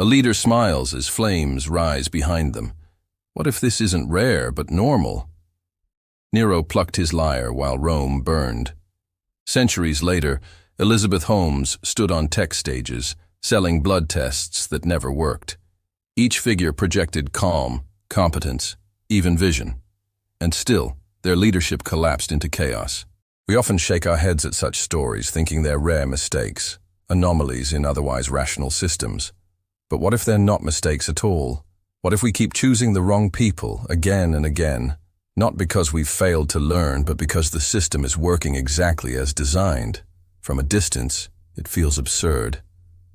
A leader smiles as flames rise behind them. What if this isn't rare but normal? Nero plucked his lyre while Rome burned. Centuries later, Elizabeth Holmes stood on tech stages, selling blood tests that never worked. Each figure projected calm, competence, even vision. And still, their leadership collapsed into chaos. We often shake our heads at such stories, thinking they're rare mistakes, anomalies in otherwise rational systems. But what if they're not mistakes at all? What if we keep choosing the wrong people again and again, not because we've failed to learn, but because the system is working exactly as designed? From a distance, it feels absurd.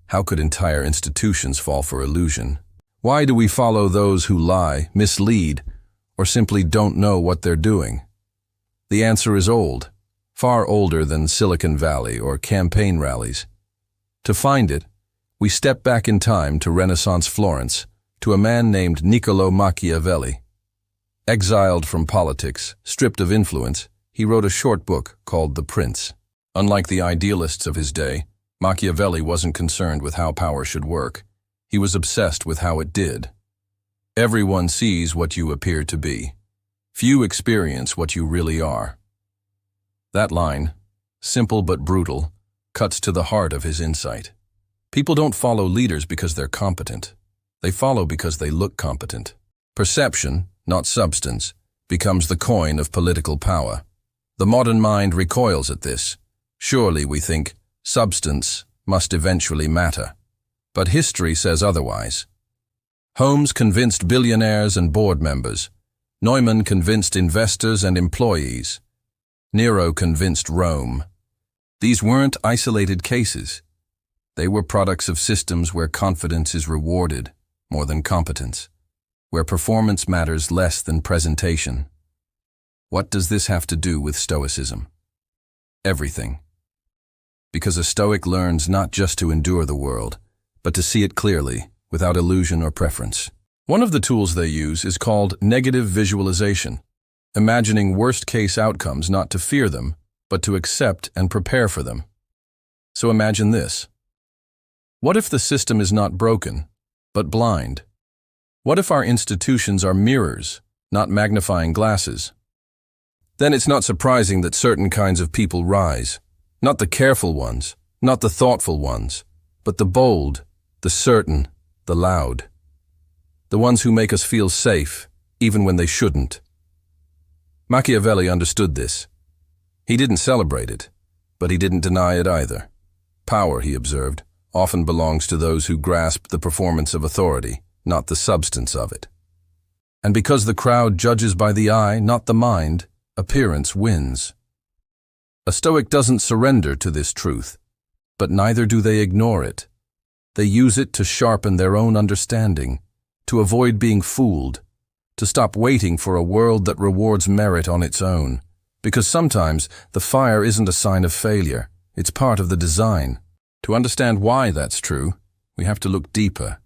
How could entire institutions fall for illusion? Why do we follow those who lie, mislead, or simply don't know what they're doing? The answer is old, far older than Silicon Valley or campaign rallies. To find it, we step back in time to Renaissance Florence, to a man named Niccolò Machiavelli. Exiled from politics, stripped of influence, he wrote a short book called The Prince. Unlike the idealists of his day, Machiavelli wasn't concerned with how power should work. He was obsessed with how it did. Everyone sees what you appear to be. Few experience what you really are. That line, simple but brutal, cuts to the heart of his insight. People don't follow leaders because they're competent. They follow because they look competent. Perception, not substance, becomes the coin of political power. The modern mind recoils at this. Surely, we think, substance must eventually matter. But history says otherwise. Holmes convinced billionaires and board members. Neumann convinced investors and employees. Nero convinced Rome. These weren't isolated cases. They were products of systems where confidence is rewarded more than competence, where performance matters less than presentation. What does this have to do with Stoicism? Everything. Because a Stoic learns not just to endure the world, but to see it clearly, without illusion or preference. One of the tools they use is called negative visualization, imagining worst-case outcomes not to fear them, but to accept and prepare for them. So imagine this. What if the system is not broken, but blind? What if our institutions are mirrors, not magnifying glasses? Then it's not surprising that certain kinds of people rise. Not the careful ones, not the thoughtful ones, but the bold, the certain, the loud. The ones who make us feel safe, even when they shouldn't. Machiavelli understood this. He didn't celebrate it, but he didn't deny it either. Power, he observed, often belongs to those who grasp the performance of authority, not the substance of it. And because the crowd judges by the eye, not the mind, appearance wins. A Stoic doesn't surrender to this truth, but neither do they ignore it. They use it to sharpen their own understanding, to avoid being fooled, to stop waiting for a world that rewards merit on its own. Because sometimes the fire isn't a sign of failure, it's part of the design. To understand why that's true, we have to look deeper.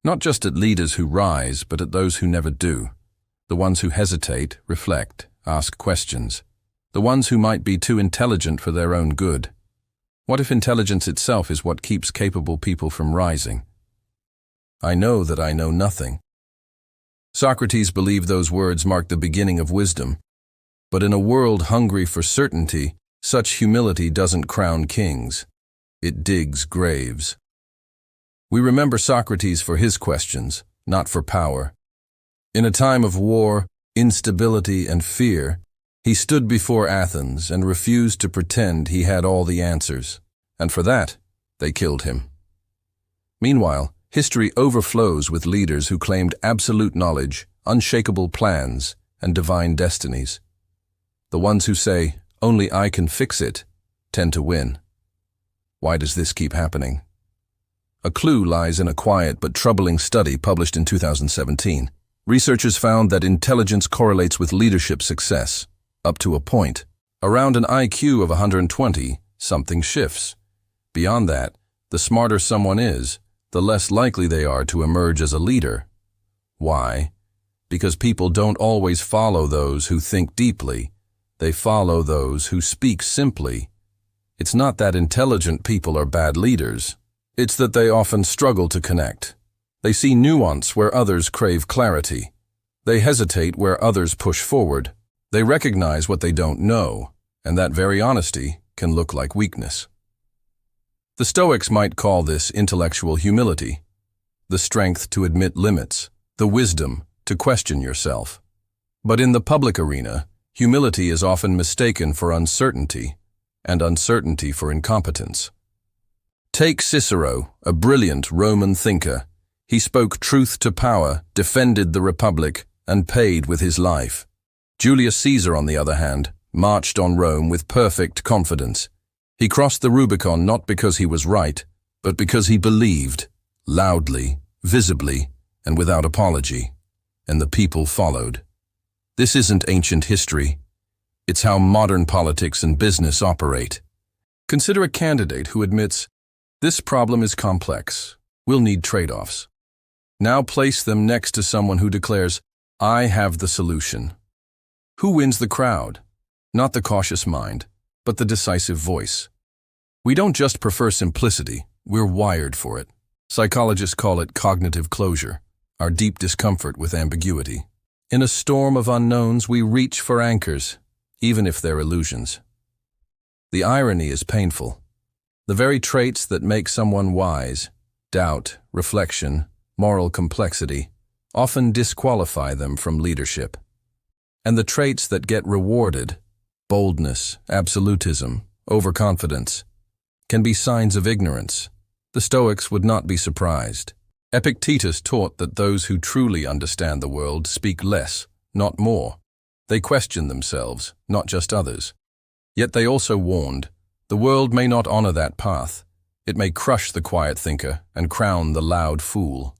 Not just at leaders who rise, but at those who never do. The ones who hesitate, reflect, ask questions. The ones who might be too intelligent for their own good. What if intelligence itself is what keeps capable people from rising? I know that I know nothing. Socrates believed those words marked the beginning of wisdom. But in a world hungry for certainty, such humility doesn't crown kings. It digs graves. We remember Socrates for his questions, not for power. In a time of war, instability, and fear, he stood before Athens and refused to pretend he had all the answers, and for that, they killed him. Meanwhile, history overflows with leaders who claimed absolute knowledge, unshakable plans, and divine destinies. The ones who say, "Only I can fix it," tend to win. Why does this keep happening? A clue lies in a quiet but troubling study published in 2017. Researchers found that intelligence correlates with leadership success, up to a point. Around an IQ of 120, something shifts. Beyond that, the smarter someone is, the less likely they are to emerge as a leader. Why? Because people don't always follow those who think deeply. They follow those who speak simply. It's not that intelligent people are bad leaders. It's that they often struggle to connect. They see nuance where others crave clarity. They hesitate where others push forward. They recognize what they don't know, and that very honesty can look like weakness. The Stoics might call this intellectual humility, the strength to admit limits, the wisdom to question yourself. But in the public arena, humility is often mistaken for uncertainty, and uncertainty for incompetence. Take Cicero, a brilliant Roman thinker. He spoke truth to power, defended the Republic, and paid with his life. Julius Caesar, on the other hand, marched on Rome with perfect confidence. He crossed the Rubicon not because he was right, but because he believed, loudly, visibly, and without apology. And the people followed. This isn't ancient history. It's how modern politics and business operate. Consider a candidate who admits, "This problem is complex. We'll need trade-offs." Now place them next to someone who declares, "I have the solution." Who wins the crowd? Not the cautious mind, but the decisive voice. We don't just prefer simplicity, we're wired for it. Psychologists call it cognitive closure, our deep discomfort with ambiguity. In a storm of unknowns, we reach for anchors, even if they're illusions. The irony is painful. The very traits that make someone wise, doubt, reflection, moral complexity, often disqualify them from leadership. And the traits that get rewarded, boldness, absolutism, overconfidence, can be signs of ignorance. The Stoics would not be surprised. Epictetus taught that those who truly understand the world speak less, not more. They question themselves, not just others. Yet they also warned, the world may not honor that path. It may crush the quiet thinker and crown the loud fool.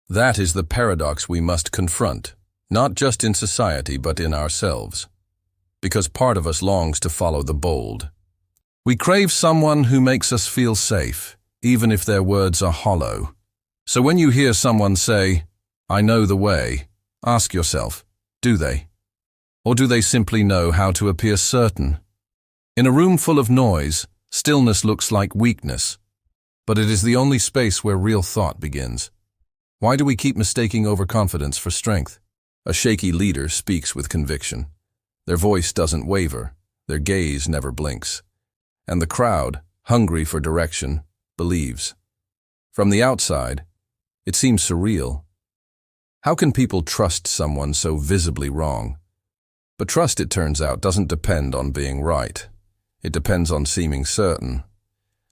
That is the paradox we must confront, not just in society but in ourselves. Because part of us longs to follow the bold. We crave someone who makes us feel safe, even if their words are hollow. So when you hear someone say, "I know the way," ask yourself, do they? Or do they simply know how to appear certain? In a room full of noise, stillness looks like weakness, but it is the only space where real thought begins. Why do we keep mistaking overconfidence for strength? A shaky leader speaks with conviction. Their voice doesn't waver, their gaze never blinks. And the crowd, hungry for direction, believes. From the outside, it seems surreal. How can people trust someone so visibly wrong? But trust, it turns out, doesn't depend on being right. It depends on seeming certain.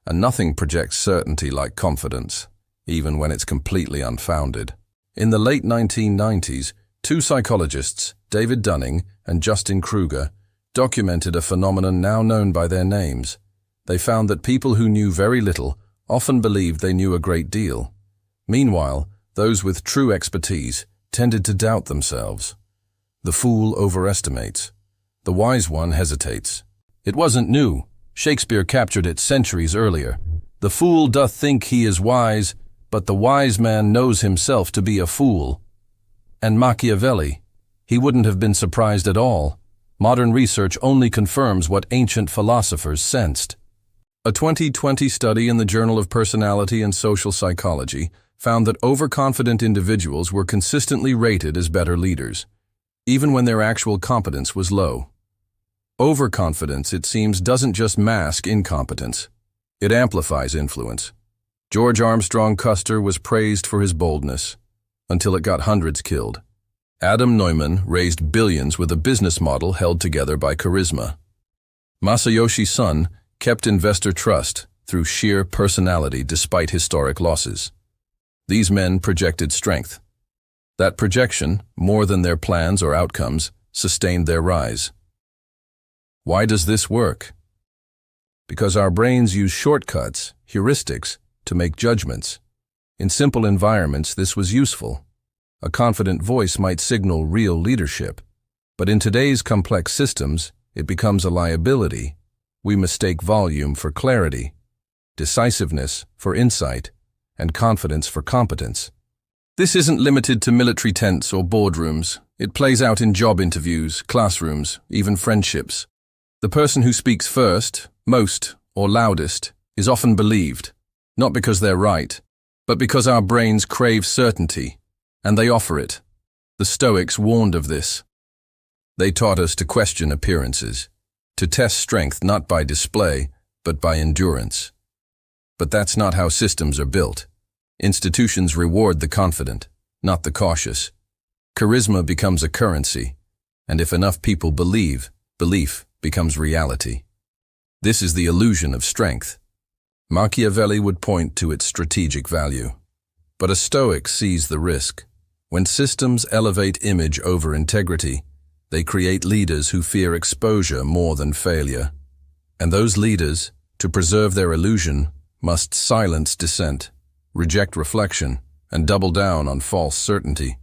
And nothing projects certainty like confidence, even when it's completely unfounded. In the late 1990s, two psychologists, David Dunning and Justin Kruger, documented a phenomenon now known by their names. They found that people who knew very little often believed they knew a great deal. Meanwhile, those with true expertise tended to doubt themselves. The fool overestimates. The wise one hesitates. It wasn't new. Shakespeare captured it centuries earlier. The fool doth think he is wise, but the wise man knows himself to be a fool. And Machiavelli, he wouldn't have been surprised at all. Modern research only confirms what ancient philosophers sensed. A 2020 study in the Journal of Personality and Social Psychology found that overconfident individuals were consistently rated as better leaders, even when their actual competence was low. Overconfidence, it seems, doesn't just mask incompetence. It amplifies influence. George Armstrong Custer was praised for his boldness, until it got hundreds killed. Adam Neumann raised billions with a business model held together by charisma. Masayoshi Son kept investor trust through sheer personality despite historic losses. These men projected strength. That projection, more than their plans or outcomes, sustained their rise. Why does this work? Because our brains use shortcuts, heuristics, to make judgments. In simple environments, this was useful. A confident voice might signal real leadership. But in today's complex systems, it becomes a liability. We mistake volume for clarity, decisiveness for insight, and confidence for competence. This isn't limited to military tents or boardrooms. It plays out in job interviews, classrooms, even friendships. The person who speaks first, most, or loudest is often believed, not because they're right, but because our brains crave certainty, and they offer it. The Stoics warned of this. They taught us to question appearances, to test strength not by display, but by endurance. But that's not how systems are built. Institutions reward the confident, not the cautious. Charisma becomes a currency, and if enough people believe, belief becomes reality. This is the illusion of strength. Machiavelli would point to its strategic value. But a Stoic sees the risk. When systems elevate image over integrity, they create leaders who fear exposure more than failure. And those leaders, to preserve their illusion, must silence dissent, reject reflection, and double down on false certainty.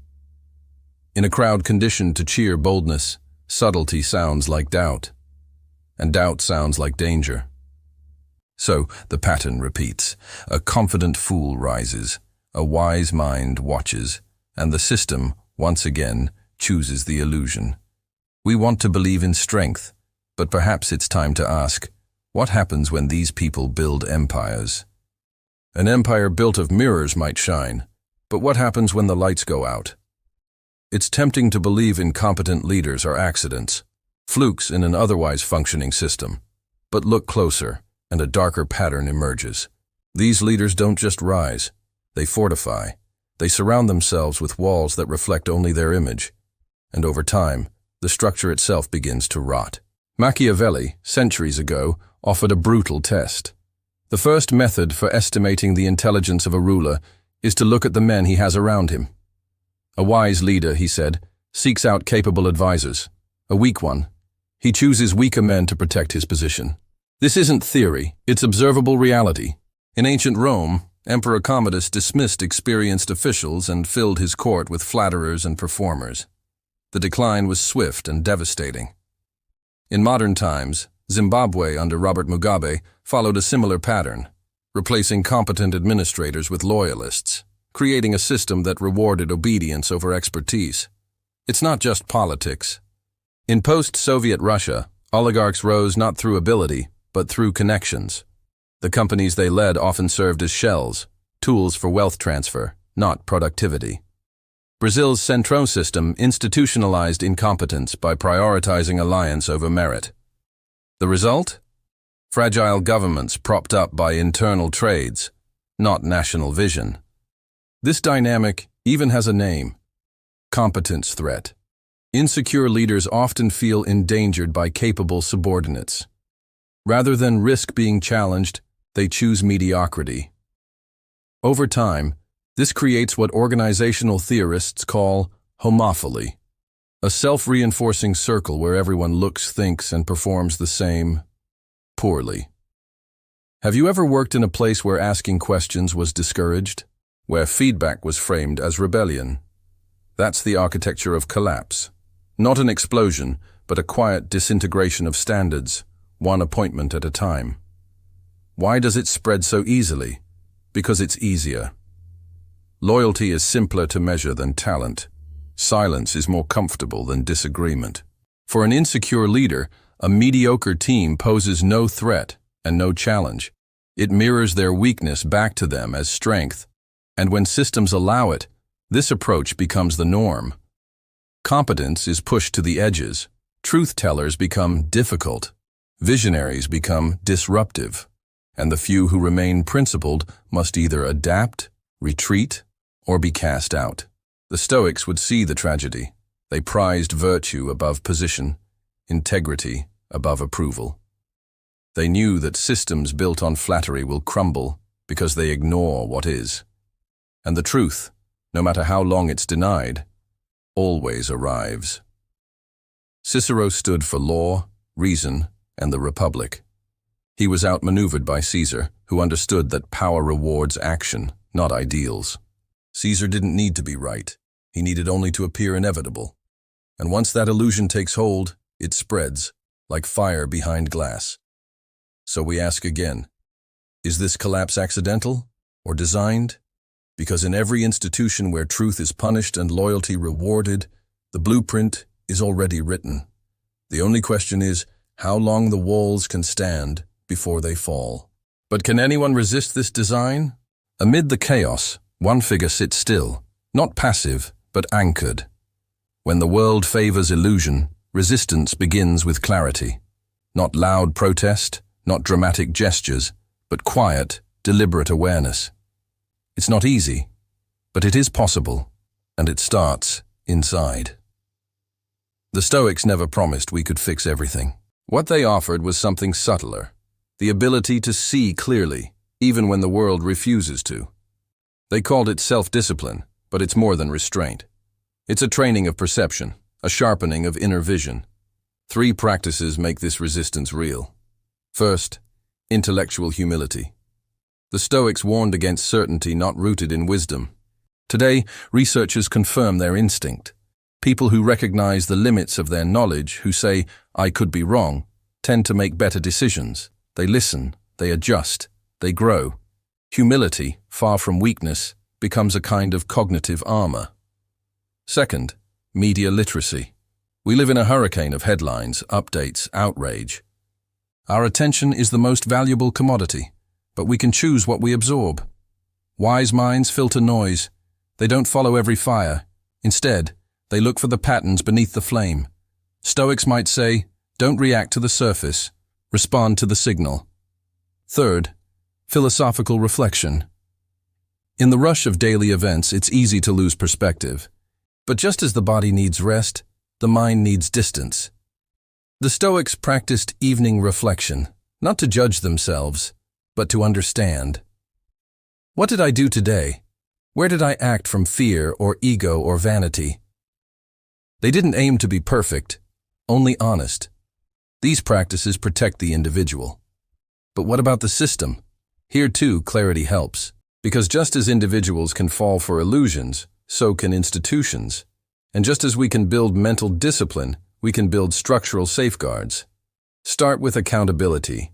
In a crowd conditioned to cheer boldness, subtlety sounds like doubt, and doubt sounds like danger. So the pattern repeats. A confident fool rises, a wise mind watches, and the system, once again, chooses the illusion. We want to believe in strength, but perhaps it's time to ask, what happens when these people build empires? An empire built of mirrors might shine, but what happens when the lights go out? It's tempting to believe incompetent leaders are accidents, flukes in an otherwise functioning system. But look closer, and a darker pattern emerges. These leaders don't just rise, they fortify. They surround themselves with walls that reflect only their image. And over time, the structure itself begins to rot. Machiavelli, centuries ago, offered a brutal test. The first method for estimating the intelligence of a ruler is to look at the men he has around him. A wise leader, he said, seeks out capable advisors. A weak one, he chooses weaker men to protect his position. This isn't theory, it's observable reality. In ancient Rome, Emperor Commodus dismissed experienced officials and filled his court with flatterers and performers. The decline was swift and devastating. In modern times, Zimbabwe under Robert Mugabe followed a similar pattern, replacing competent administrators with loyalists, creating a system that rewarded obedience over expertise. It's not just politics. In post-Soviet Russia, oligarchs rose not through ability, but through connections. The companies they led often served as shells, tools for wealth transfer, not productivity. Brazil's Centrão system institutionalized incompetence by prioritizing alliance over merit. The result? Fragile governments propped up by internal trades, not national vision. This dynamic even has a name: competence threat. Insecure leaders often feel endangered by capable subordinates. Rather than risk being challenged, they choose mediocrity. Over time, this creates what organizational theorists call homophily, a self-reinforcing circle where everyone looks, thinks, and performs the same poorly. Have you ever worked in a place where asking questions was discouraged, where feedback was framed as rebellion? That's the architecture of collapse. Not an explosion, but a quiet disintegration of standards, one appointment at a time. Why does it spread so easily? Because it's easier. Loyalty is simpler to measure than talent. Silence is more comfortable than disagreement. For an insecure leader, a mediocre team poses no threat and no challenge. It mirrors their weakness back to them as strength. And when systems allow it, this approach becomes the norm. Competence is pushed to the edges. Truth-tellers become difficult. Visionaries become disruptive. And the few who remain principled must either adapt, retreat, or be cast out. The Stoics would see the tragedy. They prized virtue above position, integrity above approval. They knew that systems built on flattery will crumble because they ignore what is. And the truth, no matter how long it's denied, always arrives. Cicero stood for law, reason, and the Republic. He was outmaneuvered by Caesar, who understood that power rewards action, not ideals. Caesar didn't need to be right. He needed only to appear inevitable. And once that illusion takes hold, it spreads, like fire behind glass. So we ask again, is this collapse accidental or designed? Because in every institution where truth is punished and loyalty rewarded, the blueprint is already written. The only question is how long the walls can stand before they fall. But can anyone resist this design? Amid the chaos, one figure sits still, not passive, but anchored. When the world favors illusion, resistance begins with clarity. Not loud protest, not dramatic gestures, but quiet, deliberate awareness. It's not easy, but it is possible, and it starts inside. The Stoics never promised we could fix everything. What they offered was something subtler, the ability to see clearly, even when the world refuses to. They called it self-discipline, but it's more than restraint. It's a training of perception, a sharpening of inner vision. 3 practices make this resistance real. First, intellectual humility. The Stoics warned against certainty not rooted in wisdom. Today, researchers confirm their instinct. People who recognize the limits of their knowledge, who say, "I could be wrong," tend to make better decisions. They listen, they adjust, they grow. Humility, far from weakness, becomes a kind of cognitive armor. Second, media literacy. We live in a hurricane of headlines, updates, outrage. Our attention is the most valuable commodity, but we can choose what we absorb. Wise minds filter noise. They don't follow every fire. Instead, they look for the patterns beneath the flame. Stoics might say, don't react to the surface, respond to the signal. Third, philosophical reflection. In the rush of daily events, it's easy to lose perspective. But just as the body needs rest, the mind needs distance. The Stoics practiced evening reflection, not to judge themselves, but to understand. What did I do today? Where did I act from fear or ego or vanity? They didn't aim to be perfect, only honest. These practices protect the individual. But what about the system? Here too, clarity helps. Because just as individuals can fall for illusions, so can institutions. And just as we can build mental discipline, we can build structural safeguards. Start with accountability.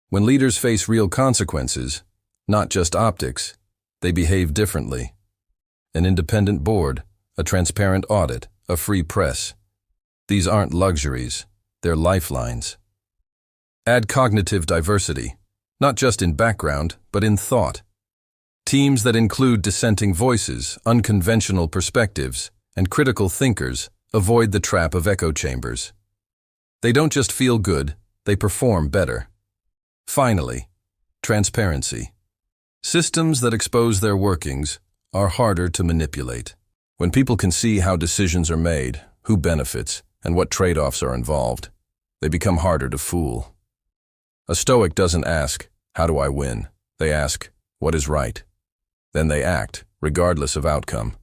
When leaders face real consequences, not just optics, they behave differently. An independent board, a transparent audit, a free press. These aren't luxuries, they're lifelines. Add cognitive diversity, not just in background, but in thought. Teams that include dissenting voices, unconventional perspectives, and critical thinkers avoid the trap of echo chambers. They don't just feel good, they perform better. Finally, transparency. Systems that expose their workings are harder to manipulate. When people can see how decisions are made, who benefits, and what trade-offs are involved, they become harder to fool. A Stoic doesn't ask, "How do I win?" They ask, "What is right?" Then they act, regardless of outcome.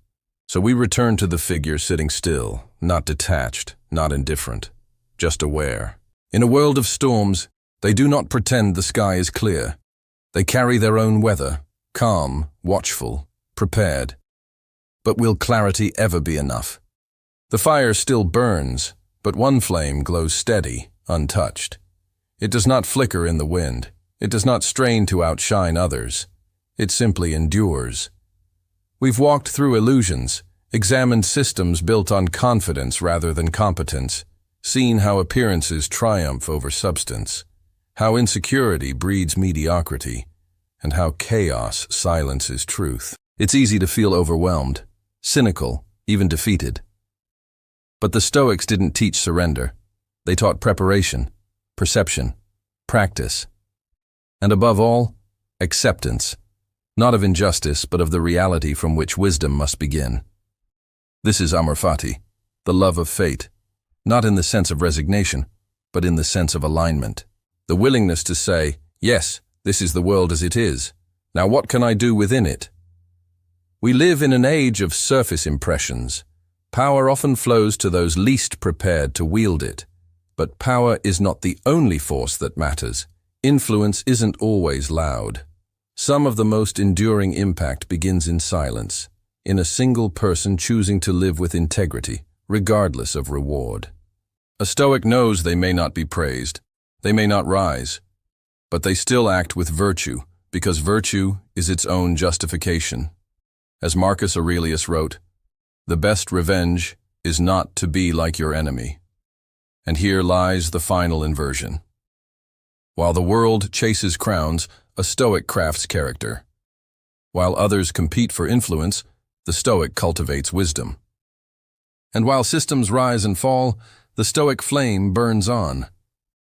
So we return to the figure sitting still, not detached, not indifferent, just aware. In a world of storms, they do not pretend the sky is clear. They carry their own weather, calm, watchful, prepared. But will clarity ever be enough? The fire still burns, but one flame glows steady, untouched. It does not flicker in the wind. It does not strain to outshine others. It simply endures. We've walked through illusions, examined systems built on confidence rather than competence, seen how appearances triumph over substance, how insecurity breeds mediocrity, and how chaos silences truth. It's easy to feel overwhelmed, cynical, even defeated. But the Stoics didn't teach surrender. They taught preparation, perception, practice, and above all, acceptance, not of injustice, but of the reality from which wisdom must begin. This is amor fati, the love of fate, not in the sense of resignation, but in the sense of alignment. The willingness to say, yes, this is the world as it is. Now what can I do within it? We live in an age of surface impressions. Power often flows to those least prepared to wield it. But power is not the only force that matters. Influence isn't always loud. Some of the most enduring impact begins in silence, in a single person choosing to live with integrity, regardless of reward. A Stoic knows they may not be praised, they may not rise, but they still act with virtue, because virtue is its own justification. As Marcus Aurelius wrote, "The best revenge is not to be like your enemy." And here lies the final inversion. While the world chases crowns, a Stoic crafts character. While others compete for influence, the Stoic cultivates wisdom. And while systems rise and fall, the Stoic flame burns on,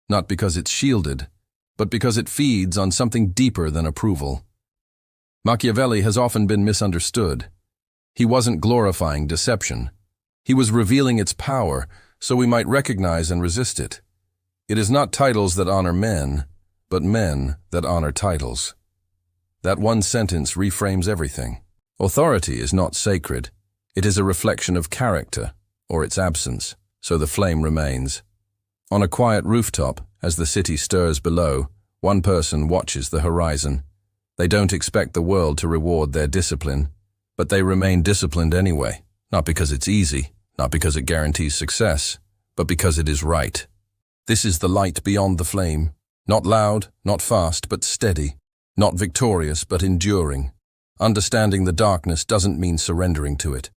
not because it's shielded, but because it feeds on something deeper than approval. Machiavelli has often been misunderstood. He wasn't glorifying deception. He was revealing its power so we might recognize and resist it. It is not titles that honor men, but men that honor titles. That one sentence reframes everything. Authority is not sacred. It is a reflection of character, or its absence, so the flame remains. On a quiet rooftop, as the city stirs below, one person watches the horizon. They don't expect the world to reward their discipline, but they remain disciplined anyway, not because it's easy, not because it guarantees success, but because it is right. This is the light beyond the flame, not loud, not fast, but steady, not victorious, but enduring. Understanding the darkness doesn't mean surrendering to it.